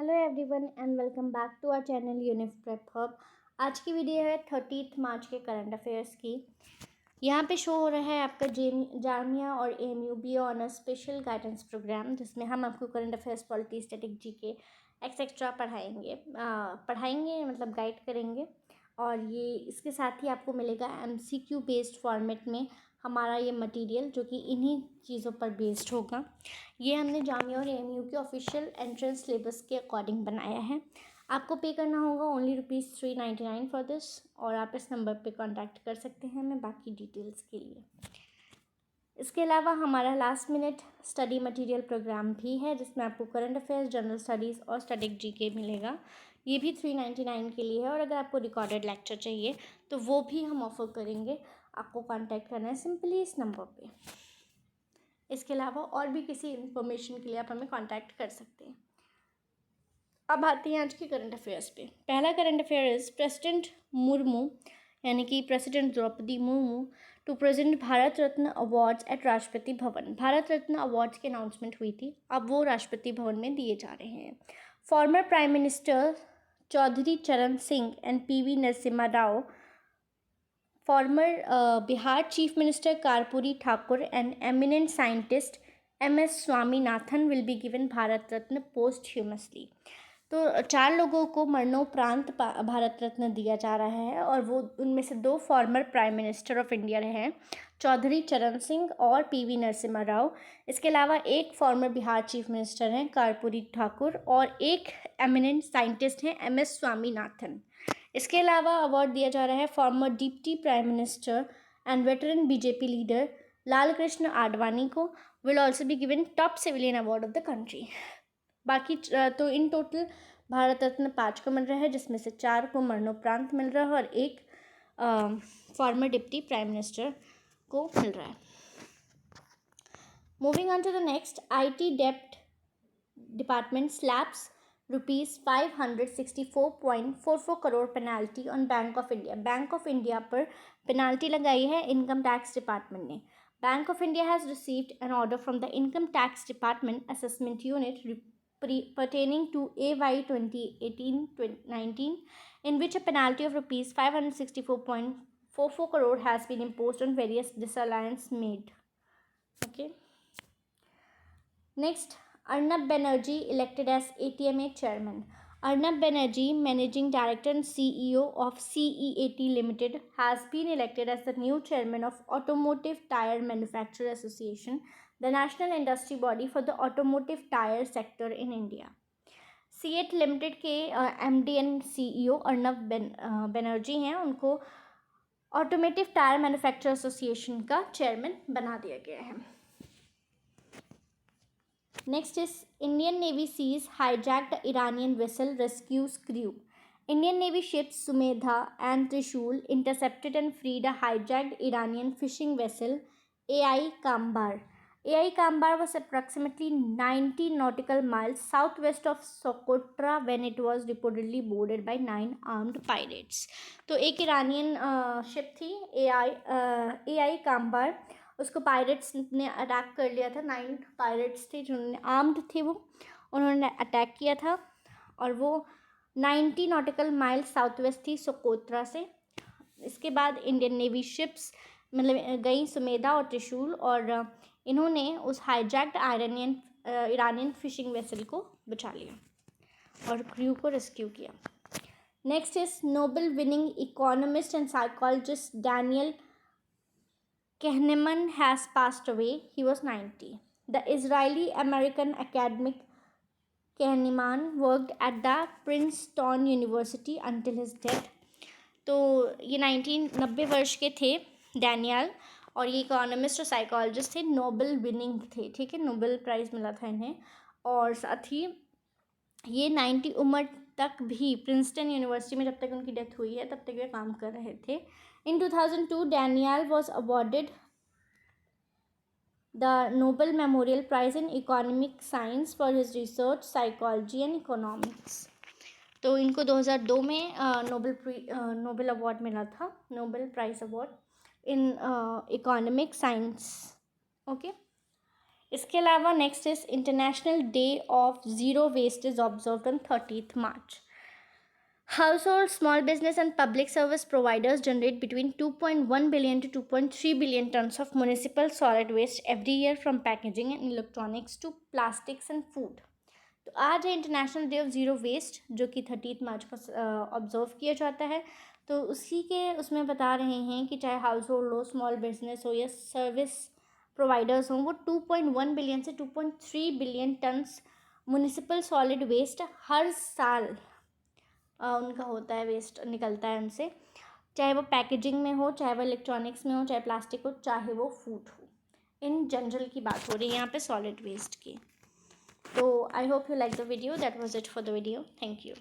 Hello everyone and welcome back to our channel Unif Prep Hub. आज की video है 30 मार्च के करंट अफेयर्स की। यहाँ पे शो हो रहा है आपका जामिया और AMU B honour special guidance programme, जिसमें हम आपको current affairs, polity, static, GK etcetera पढ़ाएंगे मतलब गाइड करेंगे। और ये इसके साथ ही आपको मिलेगा एमसीक्यू बेस्ड फॉर्मेट में हमारा ये मटेरियल, जो कि इन्हीं चीज़ों पर बेस्ड होगा। ये हमने जामिया और एएमयू के ऑफिशियल एंट्रेंस सिलेबस के अकॉर्डिंग बनाया है। आपको पे करना होगा ओनली ₹399 फॉर दिस, और आप इस नंबर पे कांटेक्ट कर सकते हैं मैं बाकी डिटेल्स के लिए। इसके अलावा हमारा last minute study material programme भी है, जिसमें आपको करंट अफेयर्स, जनरल स्टडीज़ और स्टैटिक जीके मिलेगा। ये भी 399 के लिए है, और अगर आपको रिकॉर्डेड लेक्चर चाहिए तो वो भी हम ऑफर करेंगे। आपको कांटेक्ट करना है सिंपली इस नंबर पे। इसके अलावा और भी किसी इन्फॉर्मेशन के लिए आप हमें कांटेक्ट कर सकते हैं। अब आते हैं आज के करंट अफेयर्स पे। पहला current affair is president Murmu, यानी कि president Draupadi Murmu to present Bharat Ratna awards at Rashtrapati Bhavan. Bharat Ratna awards की अनाउंसमेंट हुई थी, अब वो राष्ट्रपति भवन में दिए जा रहे हैं। फॉर्मर प्राइम मिनिस्टर चौधरी चरण Singh and PV Narasimha Rao, former Bihar Chief Minister Karpuri Thakur and eminent scientist MS Swaminathan will be given Bharat Ratna posthumously। तो 4 लोगों को मरणोपरांत भारत रत्न दिया जा रहा है, और वो उनमें से 2 former prime minister of India रहे हैं, चौधरी चरण सिंह और पीवी नरसिम्हा राव। इसके अलावा एक फॉर्मर बिहार चीफ मिनिस्टर हैं कार्पूरी ठाकुर, और एक एमिनेंट साइंटिस्ट हैं MS स्वामीनाथन। इसके अलावा अवार्ड दिया जा रहा है former deputy prime minister and veteran BJP leader Lal Krishna Advani को, will also be given top civilian award of the country. बाकी तो इन टोटल भारत रत्न 5 को मिल रहा है, जिसमें से 4 को मरणोपरांत मिल रहा है और एक फॉर्मर डिप्टी प्राइम मिनिस्टर को मिल रहा है। Moving on to the next, IT dept department slabs ₹564.44 crore penalty on Bank of India. Bank of India पर पेनाल्टी लगाई है इनकम टैक्स डिपार्टमेंट ने। Bank of India has received an order from the income tax department assessment unit pertaining to AY 2018-19, in which a penalty of ₹564.44 crore has been imposed on various disallowance made. Okay. Next, Arnab Banerjee elected as ATMA chairman. Arnab Banerjee, managing director and CEO of CEAT Limited, has been elected as the new chairman of Automotive Tyre Manufacturer Association, the national industry body for the automotive tire sector in India. CEAT Limited के MD and CEO Arnab Banerjee हैं, उनको automotive tyre manufacturer association का chairman बना दिया गया है। Next is Indian Navy sees hijacked Iranian vessel, rescues crew. Indian Navy ships Sumedha and Trishul intercepted and freed a hijacked Iranian fishing vessel AI Kambar. AI Kambar was approximately 90 nautical miles southwest of Socotra when it was reportedly boarded by 9 armed pirates. तो एक Iranian ship थी AI Kambar, उसको pirates ने attack कर लिया था। 9 pirates थे जिन्होंने आर्म्ड थे, वो उन्होंने अटैक किया था, और वो 90 नॉटिकल माइल्स साउथ वेस्ट थी सोकोत्रा से। इसके बाद इंडियन नेवी शिप्स मतलब गई सुमेधा और त्रिशूल, और इन्होंने उस हाईजैक्ड इरानियन फिशिंग वेसल को बचा लिया और क्रू को रेस्क्यू किया। Next is Nobel winning economist and psychologist Daniel Kahneman has passed away. He was 90. The Israeli-American academic Kahneman worked at the Princeton University until his death. तो ये 90 वर्ष के थे डैनियल, और ये इकोनॉमिस्ट और साइकोलॉजिस्ट थे, नोबेल विनिंग थे, ठीक है, नोबेल प्राइज़ मिला था इन्हें। और साथ ही ये 90 उम्र तक भी प्रिंसटन यूनिवर्सिटी में जब तक उनकी डेथ हुई है तब तक वे काम कर रहे थे। In 2002, Daniel was awarded the Nobel Memorial Prize in Economic Science for his research, psychology and economics. तो इनको 2002 में नोबेल अवार्ड मिला था, Nobel prize award in economic science. Okay, इसके अलावा next is international day of zero waste is observed on 30th March. Household, small business and public service providers generate between 2.1 billion to 2.3 billion tons of municipal solid waste every year from packaging and electronics to plastics and food. तो आज है international day of zero waste, जो कि 30th मार्च को observe किया जाता है. तो उसी के उसमें बता रहे हैं कि चाहे हाउस होल्ड हो, स्मॉल बिजनेस हो या सर्विस प्रोवाइडर्स हों, वो 2.1 बिलियन से 2.3 billion tons municipal solid waste हर साल उनका होता है, वेस्ट निकलता है उनसे, चाहे वो पैकेजिंग में हो, चाहे वो इलेक्ट्रॉनिक्स में हो, चाहे प्लास्टिक हो, चाहे वो फूड हो. इन जनरल की बात हो रही है यहाँ पे सॉलिड वेस्ट की. तो I hope you like the video. That was it for the video. Thank you.